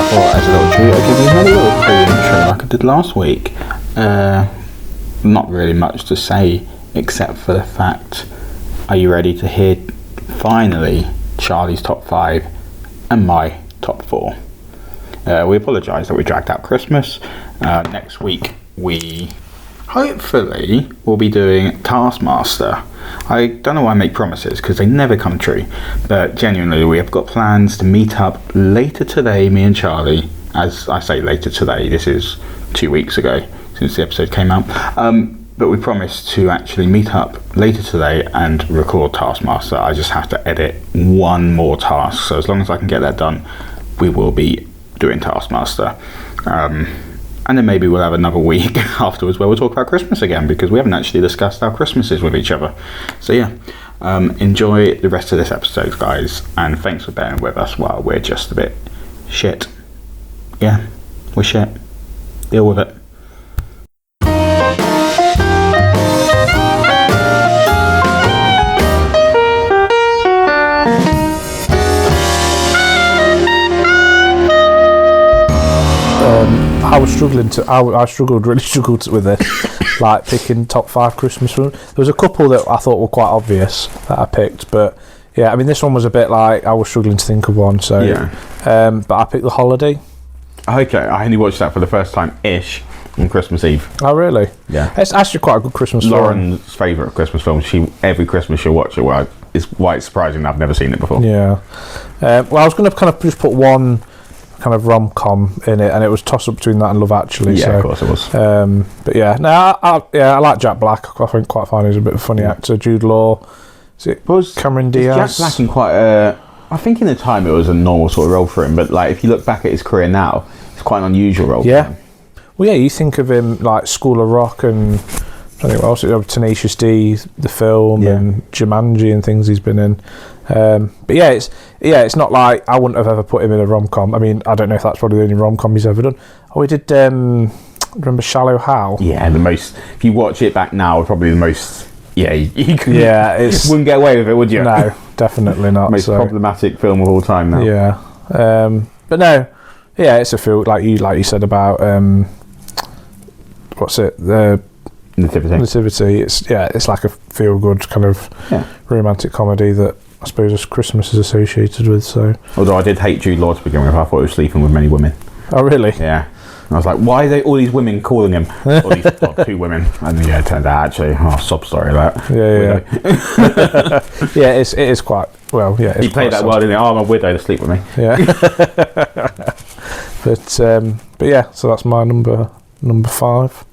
thought as a little treat I'd give you another little pre-intro like I did last week. Not really much to say except for the fact, are you ready to hear finally Charlie's top 5 and my top 4? We apologise that we dragged out Christmas. Next week we hopefully will be doing Taskmaster. I don't know why I make promises because they never come true, but genuinely we have got plans to meet up later today, me and Charlie. As I say later today, this is 2 weeks ago since the episode came out, but we promised to actually meet up later today and record Taskmaster. I just have to edit one more task, so as long as I can get that done, we will be doing Taskmaster. And then maybe we'll have another week afterwards where we'll talk about Christmas again, because we haven't actually discussed our Christmases with each other. So yeah, enjoy the rest of this episode, guys, and thanks for bearing with us while we're just a bit shit. Yeah, we're shit. Deal with it. I struggled with this, like picking top 5 Christmas films. There was a couple that I thought were quite obvious that I picked, but yeah, I mean this one was a bit like I was struggling to think of one, so yeah. But I picked The Holiday. Okay, I only watched that for the first time-ish on Christmas Eve. Oh really? Yeah. It's actually quite a good Christmas film. Lauren's favourite Christmas film. Every Christmas she'll watch it. Well, it's why it's surprising that I've never seen it before. Yeah. Well, I was going to kind of just put one kind of rom-com in it, and it was toss up between that and Love Actually. Yeah, so, of course it was. But yeah, no, I like Jack Black. I think quite fine. He's a bit of a funny actor. Jude Law. Is it Cameron Diaz? Jack Black in quite I think in the time it was a normal sort of role for him, but like if you look back at his career now, it's quite an unusual role for him. Well, yeah, you think of him like School of Rock and I think what else? Tenacious D, the film, and Jumanji and things he's been in. But it's not like I wouldn't have ever put him in a rom-com. I mean, I don't know if that's probably the only rom-com he's ever done. Oh, he did. Remember Shallow Hal? Yeah, the most. If you watch it back now, probably the most. Yeah, you wouldn't get away with it, would you? No, definitely not. Most problematic film of all time now. Yeah, but no, yeah, it's a feel like you said about what's it, the Nativity. It's like a feel-good kind of romantic comedy that I suppose Christmas is associated with. So, although I did hate Jude Law to begin with, I thought he was sleeping with many women. Oh really? Yeah. And I was like, why are they all these women calling him? All these 2 women. And it turned out actually, sob story that. Yeah. It is quite well. Yeah, he played that well, didn't he? Oh, I'm a widow to sleep with me. Yeah. but yeah, so that's my number 5.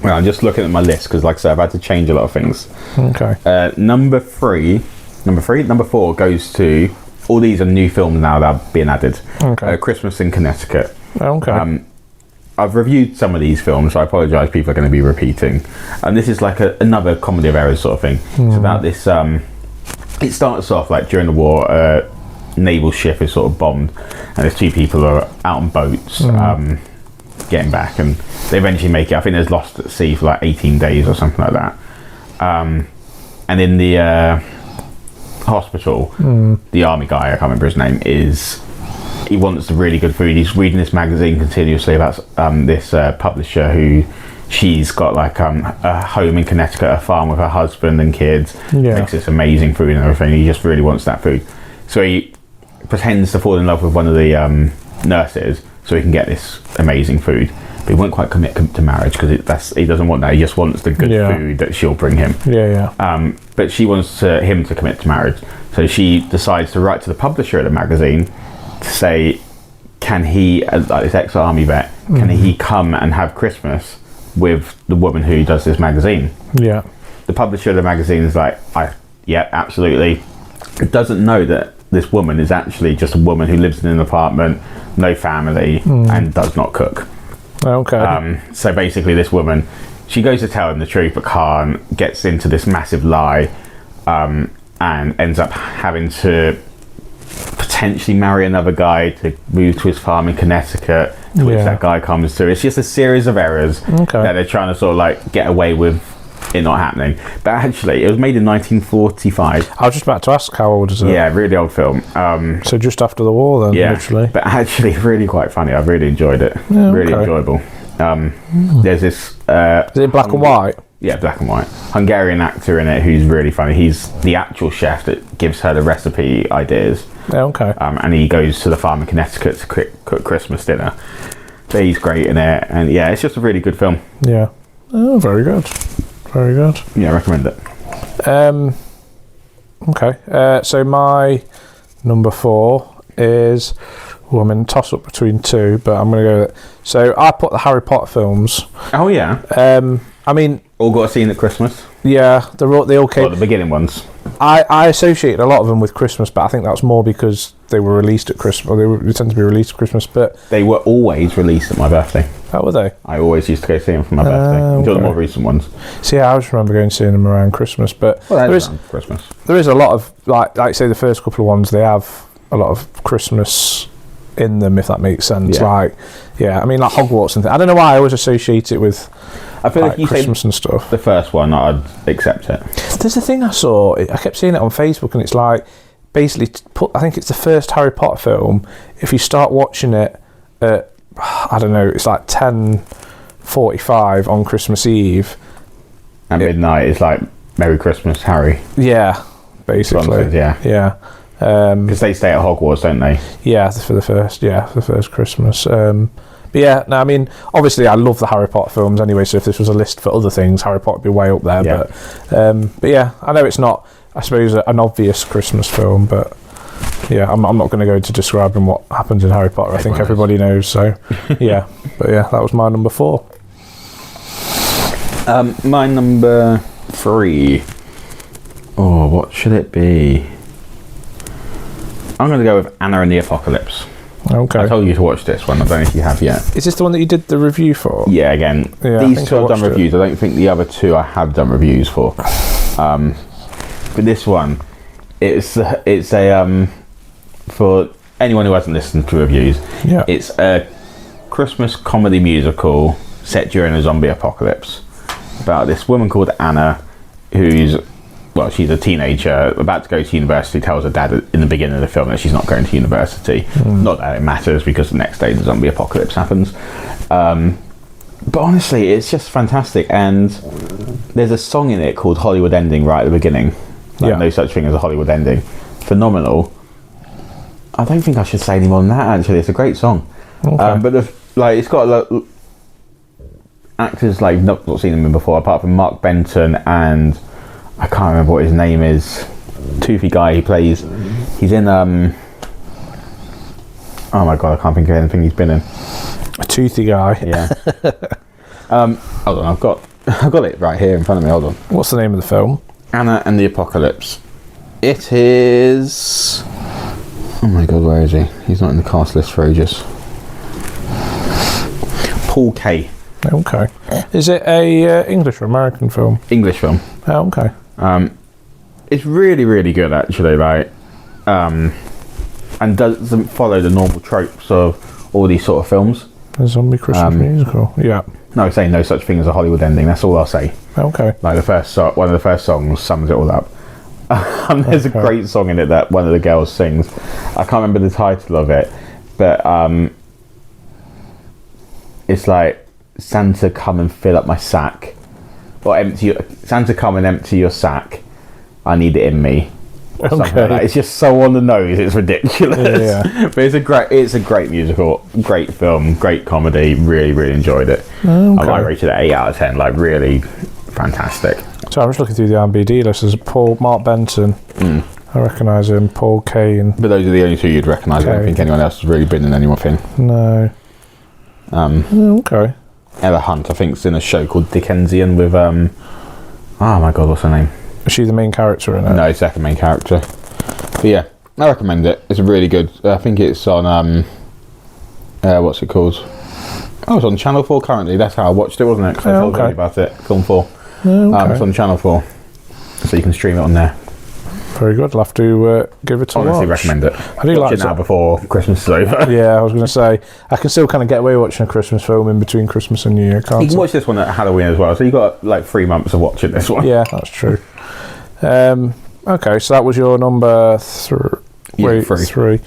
Well, I'm just looking at my list because, like I said, I've had to change a lot of things. Okay. Number 4 goes to. All these are new films now that are being added. Okay. Christmas in Connecticut. Okay. I've reviewed some of these films, so I apologise. People are going to be repeating. And this is like another comedy of errors sort of thing. It's about this. It starts off like during the war. A naval ship is sort of bombed, and there's 2 people who are out on boats. Getting back, and they eventually make it. I think there's lost at sea for like 18 days or something like that. And in the hospital, the army guy, I can't remember his name, he wants the really good food. He's reading this magazine continuously about this publisher who she's got like a home in Connecticut, a farm with her husband and kids, makes this amazing food and everything. He just really wants that food, so he pretends to fall in love with one of the nurses so he can get this amazing food, but he won't quite commit to marriage because he doesn't want that. He just wants the good food that she'll bring him. But she wants him to commit to marriage, so she decides to write to the publisher of the magazine to say, can he, like this ex-army vet, can he come and have Christmas with the woman who does this magazine? Yeah. The publisher of the magazine is like, yeah, absolutely. It doesn't know that this woman is actually just a woman who lives in an apartment, no family, and does not cook. Okay. So basically this woman, she goes to tell him the truth but can't, gets into this massive lie, and ends up having to potentially marry another guy to move to his farm in Connecticut, to which that guy comes to. It's just a series of errors that they're trying to sort of like get away with it not happening. But actually, it was made in 1945. I was just about to ask, how old is it? Yeah, really old film. So just after the war, then, Yeah, literally. but actually, really quite funny. I really enjoyed it. Yeah, really okay. enjoyable. There's this. Is it black and white? Yeah, black and white. Hungarian actor in it who's really funny. He's the actual chef that gives her the recipe ideas. Yeah, okay. And he goes to the farm in Connecticut to cook Christmas dinner. But he's great in it, and yeah, it's just a really good film. Yeah. Oh, very good. Very good. Yeah, I recommend it. Okay. So my number 4 is... Well, I'm in a toss-up between 2, but I'm going to go with it. So I put the Harry Potter films. Oh, yeah. I mean... All got a scene at Christmas? Yeah, they all came... Well, the beginning ones. I associate a lot of them with Christmas, but I think that's more because they were released at Christmas, or they tend to be released at Christmas, but... They were always released at my birthday. How were they? I always used to go see them for my birthday, until the more recent ones. See, I just remember going to see them around Christmas, but Well, there is around Christmas. There is a lot of, like say, the first couple of ones, they have a lot of Christmas in them, if that makes sense. Yeah. I mean, like Hogwarts and things. I don't know why I always associate it with I feel like you Christmas and stuff. The first one, I'd accept it. There's a thing I saw, I kept seeing it on Facebook, and it's like, basically, I think it's the first Harry Potter film, if you start watching it at, I don't know, it's like 10:45 on Christmas Eve. At midnight, it's like, Merry Christmas, Harry. Yeah, basically. Yeah. Because they stay at Hogwarts, don't they? Yeah, for the first Christmas. But yeah, no, I mean, obviously I love the Harry Potter films anyway, so if this was a list for other things, Harry Potter would be way up there. Yeah. But yeah, I know it's not, I suppose, an obvious Christmas film, but yeah, I'm not going to go into describing what happens in Harry Potter. I think everybody knows, so yeah. But yeah, that was my number 4. My number 3. Oh, what should it be? I'm going to go with Anna and the Apocalypse. Okay. I told you to watch this one. I don't know if you have yet. Is this the one that you did the review for? Yeah, again. These 2 I've done reviews. I don't think the other 2 I have done reviews for. But this one, it's a for anyone who hasn't listened to reviews, it's a Christmas comedy musical set during a zombie apocalypse about this woman called Anna who's, well, she's a teenager about to go to university, tells her dad in the beginning of the film that she's not going to university. Not that it matters, because the next day the zombie apocalypse happens. But honestly, it's just fantastic, and there's a song in it called Hollywood Ending right at the beginning. No such thing as a Hollywood ending. Phenomenal. I don't think I should say any more than that, actually. It's a great song. Okay. But it's got actors like not seen them before, apart from Mark Benton and I can't remember what his name is. Toothy guy he plays. He's in oh my god, I can't think of anything he's been in. A toothy guy. Yeah. Hold on, I've got it right here in front of me. Hold on. What's the name of the film? Anna and the Apocalypse. It is. Oh my god, where is he? He's not in the cast list for ages. Paul Kay. Okay. Is it a English or American film? English film. Oh, okay. It's really, really good, actually, right? And doesn't follow the normal tropes of all these sort of films. A zombie Christmas musical. Yeah. No, saying no such thing as a Hollywood ending. That's all I'll say. Okay. Like one of the first songs sums it all up. There's a great song in it that one of the girls sings. I can't remember the title of it, but it's like, Santa, come and fill up my sack, or Santa, come and empty your sack. I need it in me. Or something like that. It's just so on the nose. It's ridiculous. Yeah. But it's a great musical, great film, great comedy. Really, really enjoyed it. Okay. I rated it 8 out of 10. Like, really fantastic. So I'm just looking through the IMDb list. There's Mark Benton. I recognise him. Paul Kane. But those are the only 2 you'd recognise. I don't think anyone else has really been in anything. No. Okay. Ella Hunt, I think, is in a show called Dickensian with oh my god, what's her name? Is she the main character in it? No, second main character. But yeah, I recommend it. It's really good. I think it's on what's it called? Oh, it's on Channel 4 currently. That's how I watched it, wasn't it? Because I told you about it. Film 4. It's on Channel 4, so you can stream it on there. Very good. I'll have to give it a Honestly, watch. recommend it. I do Watch like it now before Christmas is over. Yeah, I was going to say, I can still kind of get away watching a Christmas film in between Christmas and New Year, can't You can I? watch this one at Halloween as well, so you've got like 3 months of watching this one. Yeah, that's true. Okay, so that was your number three.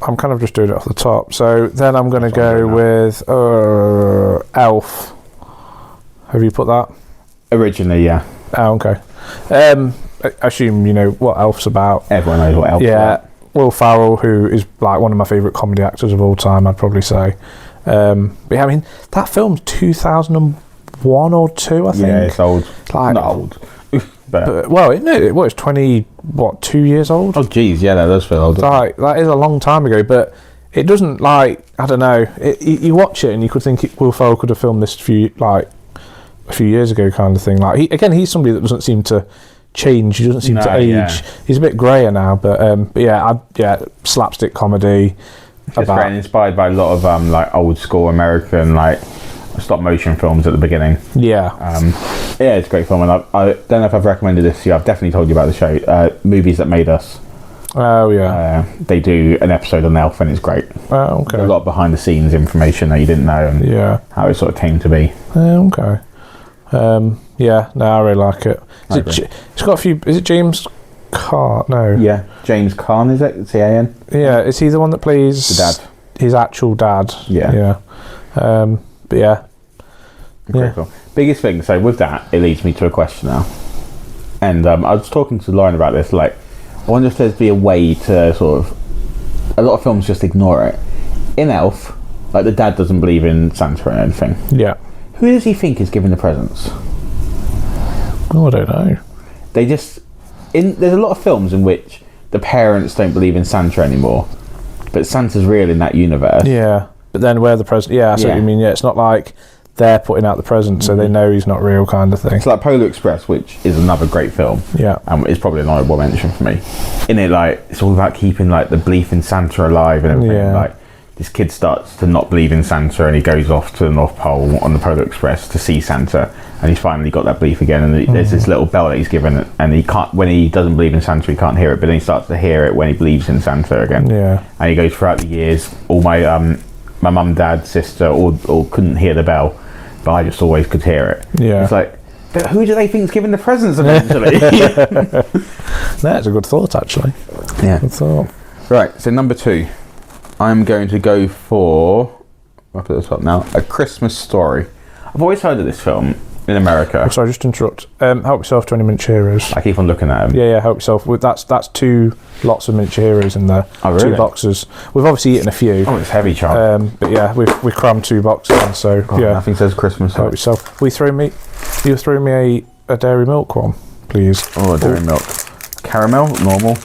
I'm kind of just doing it off the top. So then I'm going to go with Elf. Have you put that? Originally, yeah. Oh, okay. I assume you know what Elf's about. Everyone knows what Elf's about. Will Ferrell, who is like one of my favourite comedy actors of all time, I'd probably say. But yeah, I mean, that film's 2001 or 2, I think. Yeah, it's old. Like, not old. But it was 2 years old. Oh, geez, yeah, that does feel old. Like, that is a long time ago, but it doesn't, like, I don't know. You watch it and you could think Will Ferrell could have filmed this a few years ago, kind of thing. Like, he's somebody that doesn't seem to change. He doesn't seem to age. Yeah. He's a bit grayer now, but yeah, slapstick comedy. It's great, inspired by a lot of like old school American like stop motion films at the beginning. Yeah. Yeah, it's a great film, and I don't know if I've recommended this to you. I've definitely told you about the show, Movies That Made Us. Oh yeah. They do an episode on Elf, and it's great. Oh, okay. A lot of behind the scenes information that you didn't know, and how it sort of came to be. Okay. Yeah, no, I really like it. It's got a few. Is it James Caan? No. Yeah, James Caan, is it? C-A-N? Yeah, is he the one that plays the dad? His actual dad. Yeah. But yeah. Great film. Biggest thing. So with that, it leads me to a question now. And I was talking to Lauren about this. Like, I wonder if there'd be a way to sort of. A lot of films just ignore it. In Elf, like the dad doesn't believe in Santa or anything. Yeah. Who does he think is giving the presents? Oh, I don't know. They just there's a lot of films in which the parents don't believe in Santa anymore, but Santa's real in that universe. Yeah, but then where the present? Yeah, I see what you mean. Yeah, it's not like they're putting out the present, so they know he's not real, kind of thing. It's like Polar Express, which is another great film. Yeah, it's probably an honourable mention for me. In it, like it's all about keeping like the belief in Santa alive and everything. Yeah. Like this kid starts to not believe in Santa, and he goes off to the North Pole on the Polar Express to see Santa, and he's finally got that belief again. And there's this little bell that he's given, and he can't. When he doesn't believe in Santa, he can't hear it, but then he starts to hear it when he believes in Santa again. Yeah, and he goes throughout the years. All my mum, dad, sister, all couldn't hear the bell, but I just always could hear it. Yeah, it's like, but who do they think's giving the presents eventually? That's a good thought, actually. Yeah, good thought. Right, so number 2. I'm going to go for, I'll put this up now, A Christmas Story. I've always heard of this film in America. Oh, sorry, just to interrupt. Help yourself to any miniature heroes. I keep on looking at them. Yeah, help yourself. That's 2 lots of miniature heroes in there. Oh, really? 2 boxes. We've obviously eaten a few. Oh, it's heavy, child. But yeah, we crammed 2 boxes in, so yeah. Nothing says Christmas. Help yourself. You throw me a dairy milk one, please. Oh, a dairy milk. Caramel, normal.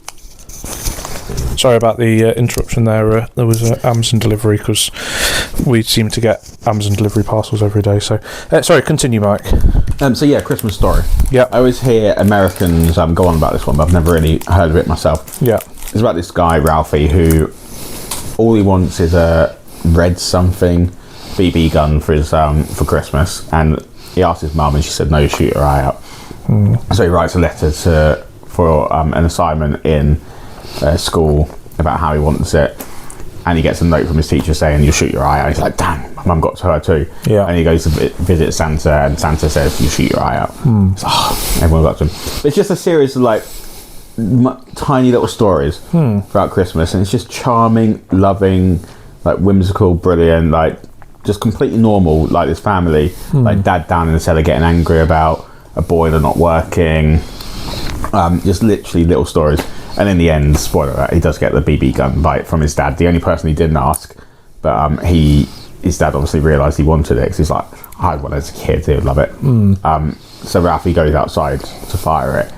Sorry about the interruption there. There was an Amazon delivery because we seem to get Amazon delivery parcels every day. So, sorry, continue, Mike. So yeah, Christmas Story. Yeah. I always hear Americans go on about this one, but I've never really heard of it myself. Yeah. It's about this guy, Ralphie, who all he wants is a red something BB gun for his for Christmas, and he asked his mum, and she said no, shoot your eye out. So he writes a letter for an assignment in school about how he wants it, and he gets a note from his teacher saying you'll shoot your eye out. He's like, damn, my mum got to her too. Yeah. And he goes to visit Santa, and Santa says you shoot your eye out. So, everyone got to him. But it's just a series of like tiny little stories throughout Christmas, and it's just charming, loving, like whimsical, brilliant, like just completely normal, like this family, like dad down in the cellar getting angry about a boiler not working, just literally little stories. And in the end, spoiler alert, he does get the BB gun bite from his dad, the only person he didn't ask, but his dad obviously realised he wanted it, because he's like, I had one as a kid, he would love it. So Ralphie goes outside to fire it,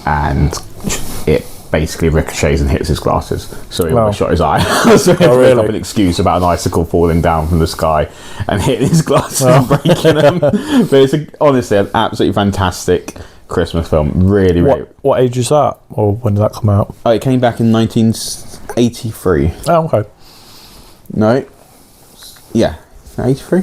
and it basically ricochets and hits his glasses, so he almost shot his eye. So he had to make up an excuse about an icicle falling down from the sky and hitting his glasses and breaking them. But it's honestly an absolutely fantastic Christmas film. Really. What age is that, or when did that come out? Oh, it came back in 1983. Oh, okay. No. Yeah. 83?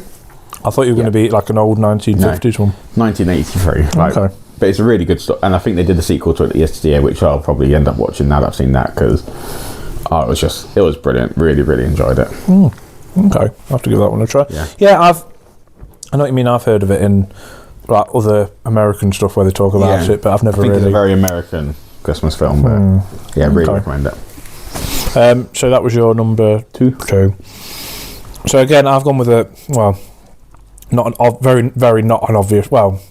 I thought you were going to be like an old 1950s one. 1983. Right. Okay. but it's a really good story, and I think they did the sequel to it yesterday, which I'll probably end up watching now that I've seen that, because it was brilliant. Really, really enjoyed it. Okay, I'll have to give that one a try. Yeah, I know what you mean. I've heard of it in like other American stuff where they talk about it, but I've never really. It's a very American Christmas film, but really recommend it. So that was your number 2. So again, I've gone with very, very not an obvious. Well,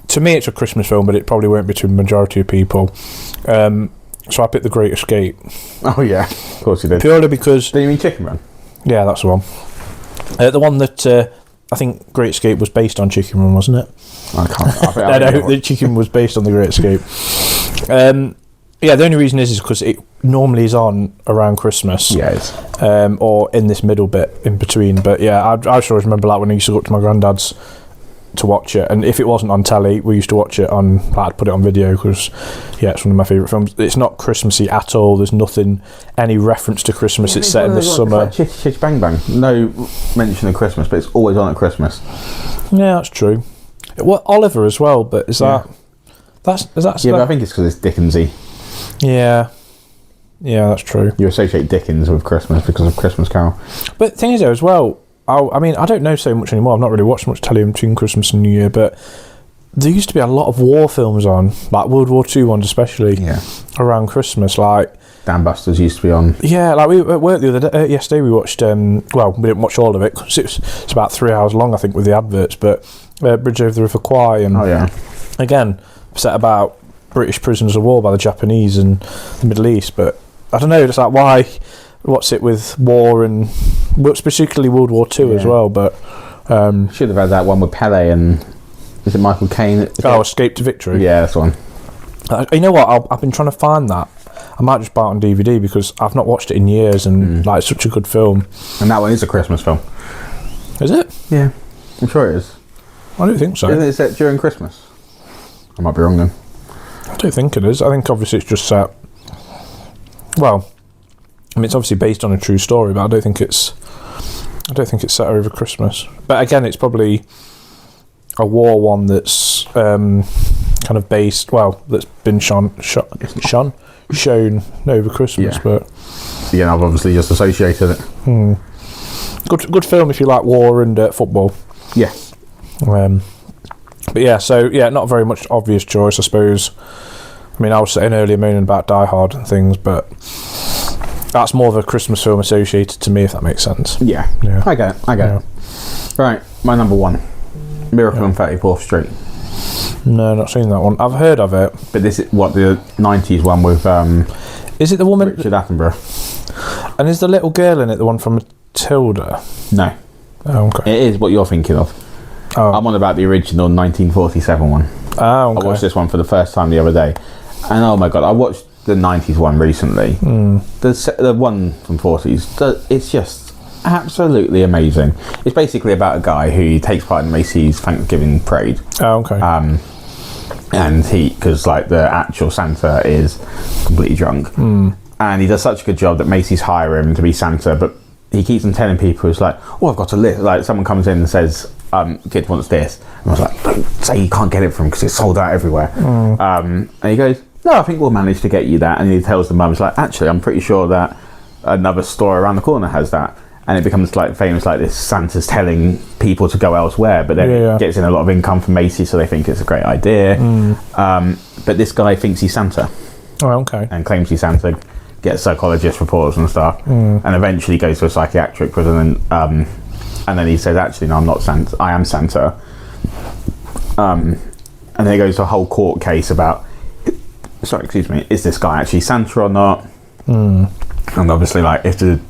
to me, it's a Christmas film, but it probably won't be to the majority of people. So I picked The Great Escape. Oh yeah, of course you did. Purely because. Do you mean Chicken Run? Yeah, that's the one. The one that I think Great Escape was based on Chicken Run, wasn't it? I can't. No, the Chicken was based on The Great Escape. The only reason is because it normally is on around Christmas. Yeah, it is. Or in this middle bit in between. But yeah, I just always remember that when I used to go up to my granddad's to watch it, and if it wasn't on telly, we used to watch it on. I'd put it on video because it's one of my favourite films. It's not Christmassy at all. There's nothing, any reference to Christmas. It's set in the summer. It's like Chitty Chitty Bang Bang. No mention of Christmas, but it's always on at Christmas. Yeah, that's true. Well, Oliver as well, but is that? But I think it's because it's Dickensy. Yeah, that's true. You associate Dickens with Christmas because of Christmas Carol. But the thing is, though, as well, I mean, I don't know so much anymore. I've not really watched much telly between Christmas and New Year, but there used to be a lot of war films on, like World War II ones especially, around Christmas. Like Dan Busters used to be on. Yeah, like we at work the other day, yesterday we watched, we didn't watch all of it because it's about 3 hours long, I think, with the adverts, but Bridge Over the River Kwai, and again, set about British prisoners of war by the Japanese and the Middle East, but I don't know, it's like what's it with war and particularly World War II as well, but should have had that one with Pele and is it Michael Caine? Escape to Victory. Yeah, that's one. You know what, I've been trying to find that. I might just buy it on DVD because I've not watched it in years, and it's such a good film. And that one is a Christmas film. Is it? Yeah, I'm sure it is. I don't think so. Isn't it set during Christmas? I might be wrong then. I don't think it is. I think obviously it's just set. Well, I mean, it's obviously based on a true story, but I don't think it's set over Christmas. But again, it's probably a war one that's kind of based. Well, that's been shown over Christmas. But I've obviously just associated it. Good film if you like war and football. Yeah. But not very much obvious choice, I suppose. I mean, I was saying earlier moaning about Die Hard and things, but that's more of a Christmas film associated to me, if that makes sense. Yeah. I get it. Right, my number 1, Miracle on 34th Street. No, not seen that one. I've heard of it. But this is the 90s one with is it the woman Richard Attenborough? And is the little girl in it the one from Matilda? No. Oh, okay. It is what you're thinking of. Oh. I'm on about the original 1947 one. Ah, okay. I watched this one for the first time the other day, and oh my god, I watched the 90s one recently. The one from 40s, it's just absolutely amazing. It's basically about a guy who takes part in Macy's Thanksgiving parade. Oh, okay. And because like the actual Santa is completely drunk, and he does such a good job that Macy's hire him to be Santa, but he keeps on telling people, it's like, oh, I've got a list. Like someone comes in and says, kid wants this, and I was like, don't say you can't get it from because it's sold out everywhere. And he goes, no, I think we'll manage to get you that. And he tells the mum, it's like, actually, I'm pretty sure that another store around the corner has that. And it becomes like famous, like this Santa's telling people to go elsewhere, but then it gets in a lot of income from Macy's, so they think it's a great idea. But this guy thinks he's Santa. Oh, okay. And claims he's Santa, gets psychologist reports and stuff, and eventually goes to a psychiatric prison, and then he says, actually, no, I'm not Santa, I am Santa. And then he goes to a whole court case about, is this guy actually Santa or not? And obviously, like, if the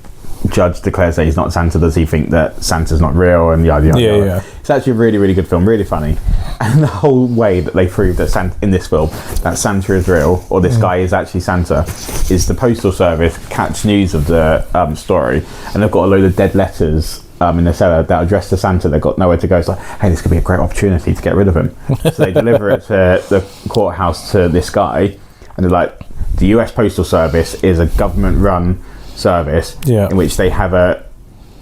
judge declares that he's not Santa, does he think that Santa's not real, and yada yada yada. Yeah. It's actually a really, really good film, really funny, and the whole way that they prove that in this film that Santa is real, or this guy is actually Santa, is the postal service catch news of the story, and they've got a load of dead letters in the cellar that are addressed to Santa. They've got nowhere to go. It's like, hey, this could be a great opportunity to get rid of him. So they deliver it to the courthouse to this guy, and they're like, the US Postal Service is a government-run service in which they have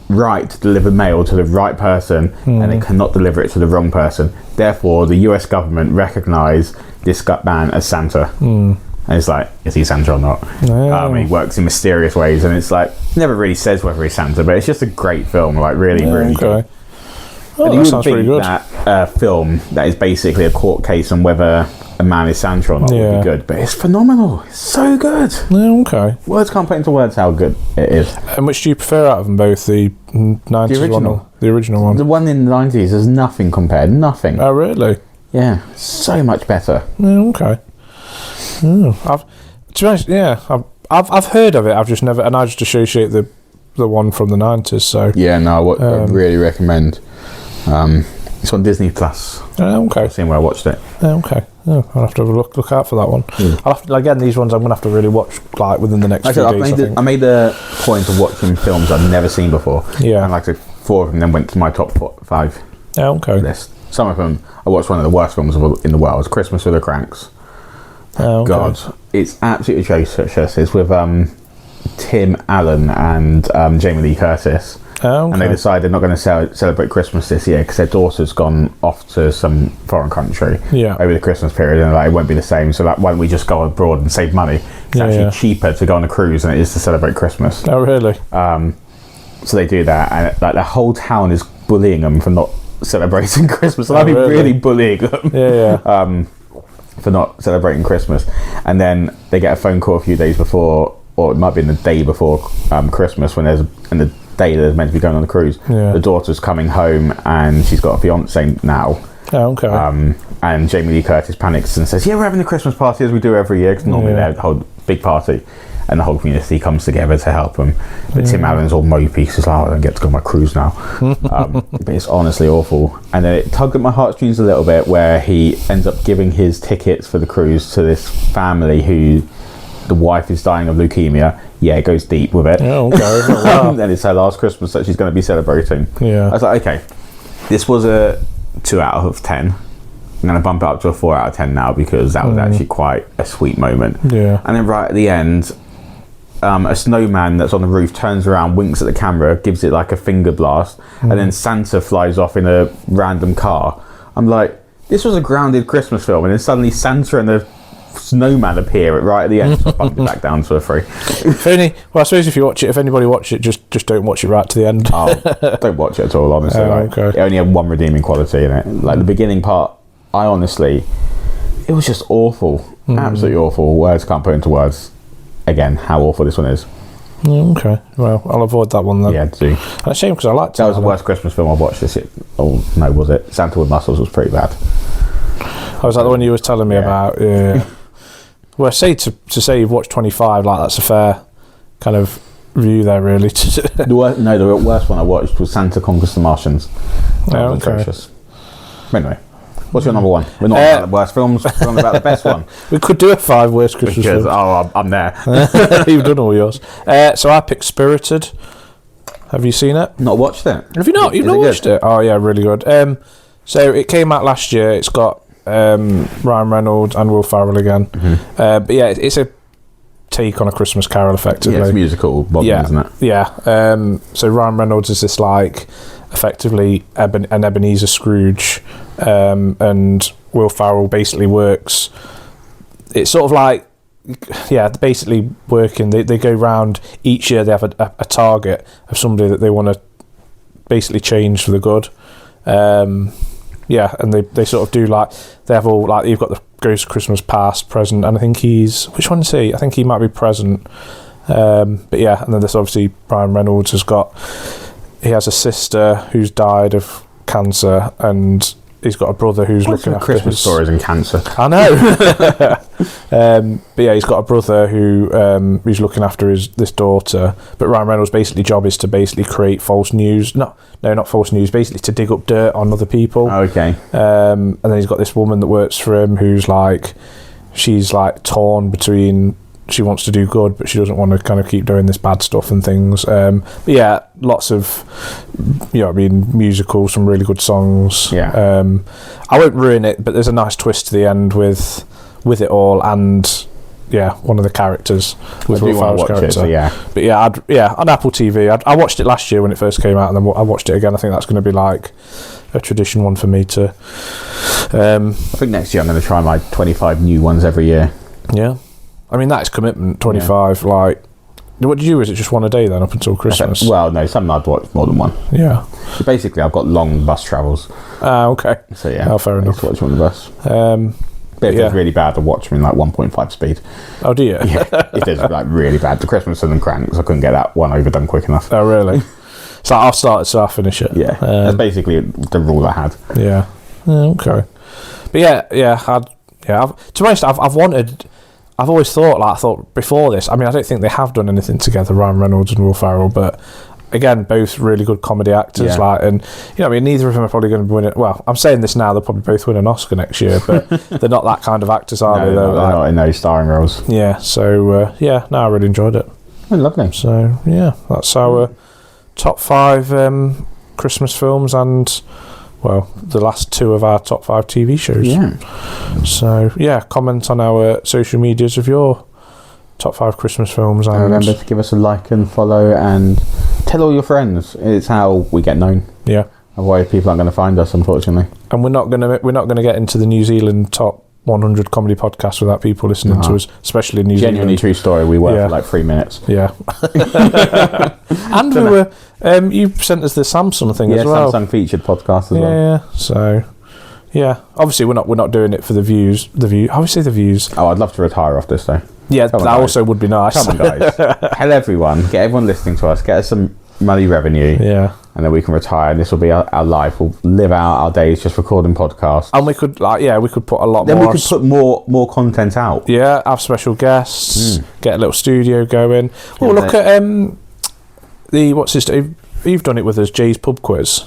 right to deliver mail to the right person, and it cannot deliver it to the wrong person. Therefore, the US government recognise this man as Santa. And it's like, is he Santa or not? He works in mysterious ways, and it's like, never really says whether he's Santa, but it's just a great film, like really good. Oh, and you sounds pretty good. That film that is basically a court case on whether a man is Santa or not would be good, but it's phenomenal. It's so good. Words can't put into words how good it is. And which do you prefer out of them both, the 90s one or the original one? The one in the 90s, there's nothing compared. Nothing. Oh, really? Yeah, so much better. To be honest, I've heard of it. I've just never, and I just associate the one from the 90s. So yeah, no, I really recommend. It's on Disney Plus. I've seen where I watched it. I'll have to have a look out for that one. I'll have to, again, these ones I'm gonna have to really watch like within the next few days. I made a point of watching films I've never seen before. And like 4 of them then went to my top 5 list. Some of them, I watched one of the worst films in the world, Christmas with the Cranks. God, it's absolutely atrocious. It's with Tim Allen and Jamie Lee Curtis. And they decide they're not going to celebrate Christmas this year because their daughter's gone off to some foreign country over the Christmas period, and like, it won't be the same. So like, why don't we just go abroad and save money? It's actually cheaper to go on a cruise than it is to celebrate Christmas. Oh, really? So they do that, and like the whole town is bullying them for not celebrating Christmas. And I've been really bullying them for not celebrating Christmas. And then they get a phone call a few days before, or it might be in the day before Christmas, when the day they're meant to be going on the cruise. The daughter's coming home and she's got a fiance now. And Jamie Lee Curtis panics and says, we're having a Christmas party as we do every year, because normally they hold a big party and the whole community comes together to help them. But Tim Allen's all mopey, he's like, I don't get to go on my cruise now. But it's honestly awful. And then it tugged at my heartstrings a little bit, where he ends up giving his tickets for the cruise to this family who the wife is dying of leukemia. It goes deep with it. And it's her last Christmas that she's going to be celebrating. I was like, okay, this was a 2 out of 10. I'm going to bump it up to a 4 out of 10 now, because that was actually quite a sweet moment. And then right at the end, a snowman that's on the roof turns around, winks at the camera, gives it like a finger blast, and then Santa flies off in a random car. I'm like, this was a grounded Christmas film, and then suddenly Santa and the snowman appear right at the end. So I bumped it back down to a 3. I suppose if anybody watch it, just don't watch it right to the end. Don't watch it at all, honestly. It only had one redeeming quality in it. Like the beginning part, it was just awful. Absolutely awful. Words can't put into words again how awful this one is. Well, I'll avoid that one then. Do. And a shame, because I liked it. That was the worst Christmas film I watched this year. Oh no, was it? Santa with Muscles was pretty bad. Was that the one you were telling me about? Well, to say you've watched 25, like that's a fair kind of view there, really. The worst one I watched was Santa Conquers the Martians. That was atrocious. Anyway, what's your number one? We're not about the worst films, we're on about the best one. We could do a 5 worst Christmas films. I'm there. You've done all yours. So I picked Spirited. Have you seen it? Not watched it. Have you not? You've not watched it? Oh yeah, really good. So it came out last year. It's got Ryan Reynolds and Will Ferrell again. But yeah, it's a take on A Christmas Carol, effectively. It's musical modern, isn't it? So Ryan Reynolds is this like effectively an Ebenezer Scrooge, and Will Ferrell basically works. It's sort of like, basically working. They go round each year. They have a target of somebody that they want to basically change for the good. And they sort of do like, they have all like, you've got the Ghost of Christmas Past, Present, and I think which one is he? I think he might be Present. And then there's obviously Ryan Reynolds he has a sister who's died of cancer, and he's got a brother who's looking after Christmas stories and cancer. I know. He's got a brother who's looking after this daughter. But Ryan Reynolds' job is to basically create false news. No, not false news. Basically, to dig up dirt on other people. Okay. And then he's got this woman that works for him who's like, she's like torn between. She wants to do good, but she doesn't want to kind of keep doing this bad stuff and things. Lots of, musical, some really good songs. I won't ruin it, but there's a nice twist to the end with it all, and one of the characters with I do Will want Ferrell's to watch character. it, so yeah. But on Apple TV. I watched it last year when it first came out, and then I watched it again. I think that's going to be like a tradition one for me to. I think next year I'm going to try my 25 new ones every year. Yeah, I mean that is commitment. 25, like. What did you do? Is it just one a day then up until Christmas? Well, no, some I'd watch more than one. Yeah. So basically, I've got long bus travels. Okay. So yeah. Oh, fair enough. I watch them on the bus. But if it's really bad, to watch them in like 1.5 speed. Oh, do you? Yeah. If it's like really bad, the Christmas and Cranks, I couldn't get that one overdone quick enough. Oh, really? So I'll start it, so I'll finish it. Yeah. That's basically the rule I had. Yeah. Okay. But to be honest, I've always thought, I thought before this, I mean, I don't think they have done anything together, Ryan Reynolds and Will Ferrell, but again, both really good comedy actors, and I mean, neither of them are probably going to be winning. Well, I'm saying this now, they'll probably both win an Oscar next year, but they're not that kind of actors, are they? They're not in those starring roles. Yeah, so I really enjoyed it. Oh, lovely. So that's our top 5 Christmas films, and the last 2 of our top 5 TV shows. Yeah. So comment on our social medias of your top 5 Christmas films, and remember to give us a like and follow, and tell all your friends. It's how we get known. Yeah. Otherwise, people aren't going to find us, unfortunately. And we're not going to get into the New Zealand top 100 comedy podcasts without people listening to us, especially in New Zealand. Genuinely true story. We were for like 3 minutes. Yeah. And we were. You sent us the Samsung thing as well. Samsung featured podcast as well. Yeah. So. Yeah. Obviously, we're not doing it for the views. Obviously, the views. Oh, I'd love to retire off this though. Yeah, that also would be nice. Come on, guys. Tell everyone. Get everyone listening to us. Get us some money revenue. Yeah. And then we can retire, and this will be our life. We'll live out our days just recording podcasts. And we could, we could put a lot then more. Then we could put more content out. Yeah, have special guests. Get a little studio going. Oh, look at what's his name? You've done it with us, Jay's Pub Quiz.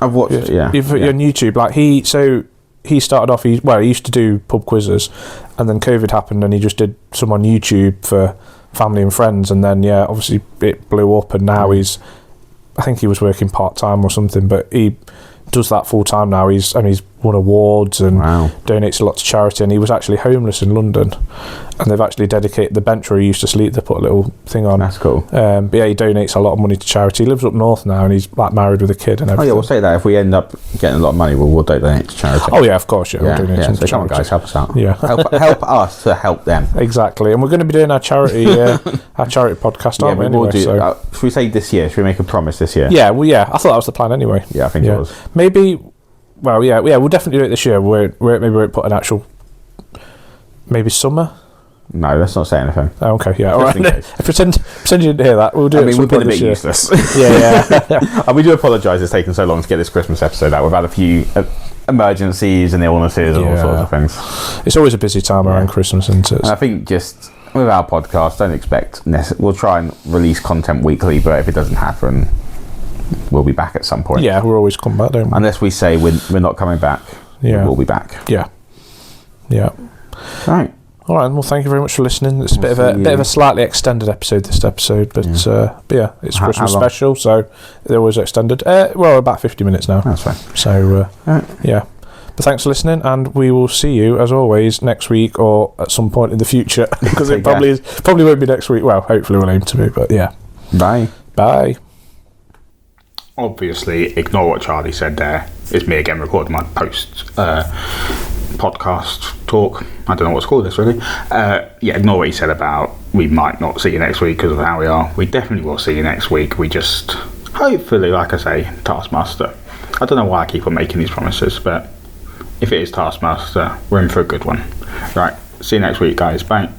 I've watched it. Yeah. You've on YouTube. Like he started off. He used to do pub quizzes, and then COVID happened, and he just did some on YouTube for family and friends, and then obviously it blew up, and now I think he was working part-time or something, but he does that full-time now. He's won awards and donates a lot to charity, and he was actually homeless in London, and they've actually dedicated the bench where he used to sleep. They put a little thing on. That's cool. But he donates a lot of money to charity. He lives up north now, and he's like married with a kid and everything. Oh yeah, we'll say that if we end up getting a lot of money, we'll donate to charity. Oh yeah, of course, we'll donate some to so come on, guys, help us out. Yeah, help us to help them. Exactly, and we're going to be doing our charity podcast, aren't we? We'll anyway, do. Should we say this year? Should we make a promise this year? Yeah, I thought that was the plan anyway. Yeah, I think it was. Maybe. Well, we'll definitely do it this year. Maybe we won't put an actual. Maybe summer. No, let's not say anything. Oh, okay, yeah, all right. Pretend you didn't hear that. We'll do it. We've been a bit useless. Yeah. And we do apologise. It's taken so long to get this Christmas episode out. We've had a few emergencies and illnesses and all sorts of things. It's always a busy time around Christmas, isn't it? And I think just with our podcast, don't expect. We'll try and release content weekly, but if it doesn't happen, we'll be back at some point. Yeah, we'll always come back, don't we? Unless we say we're not coming back, we'll be back. Yeah. Right. All right. Well, thank you very much for listening. It's a bit of a slightly extended episode, this episode, but it's Christmas special, so they're always extended. About 50 minutes now. That's fine. So But thanks for listening, and we will see you as always next week or at some point in the future, because it probably won't be next week. Well, hopefully we'll aim to be, but Bye. Obviously, ignore what Charlie said there. It's me again recording my podcast talk. I don't know what to call this really. Ignore what he said about we might not see you next week because of how we are. We definitely will see you next week. We just, hopefully, like I say, Taskmaster. I don't know why I keep on making these promises, but if it is Taskmaster, we're in for a good one. Right, see you next week, guys. Bye.